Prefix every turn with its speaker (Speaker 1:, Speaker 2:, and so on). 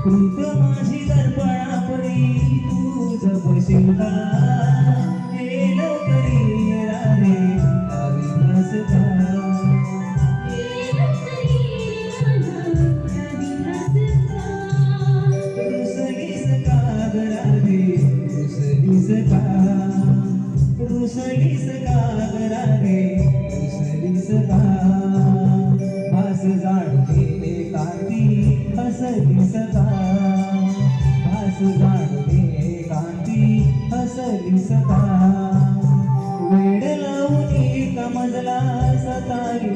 Speaker 1: प्रीत माझी दर्पणापरी तू जपशील का हे लवकरी राधे राधिकास का रुसलीस का ग राधे रुसलीस का रुसलीस का ग राधे रुसलीस का भास जाणते कांती हसलीस का भास जाणते कांती हसलीस का वेड लावून का मजला सतारी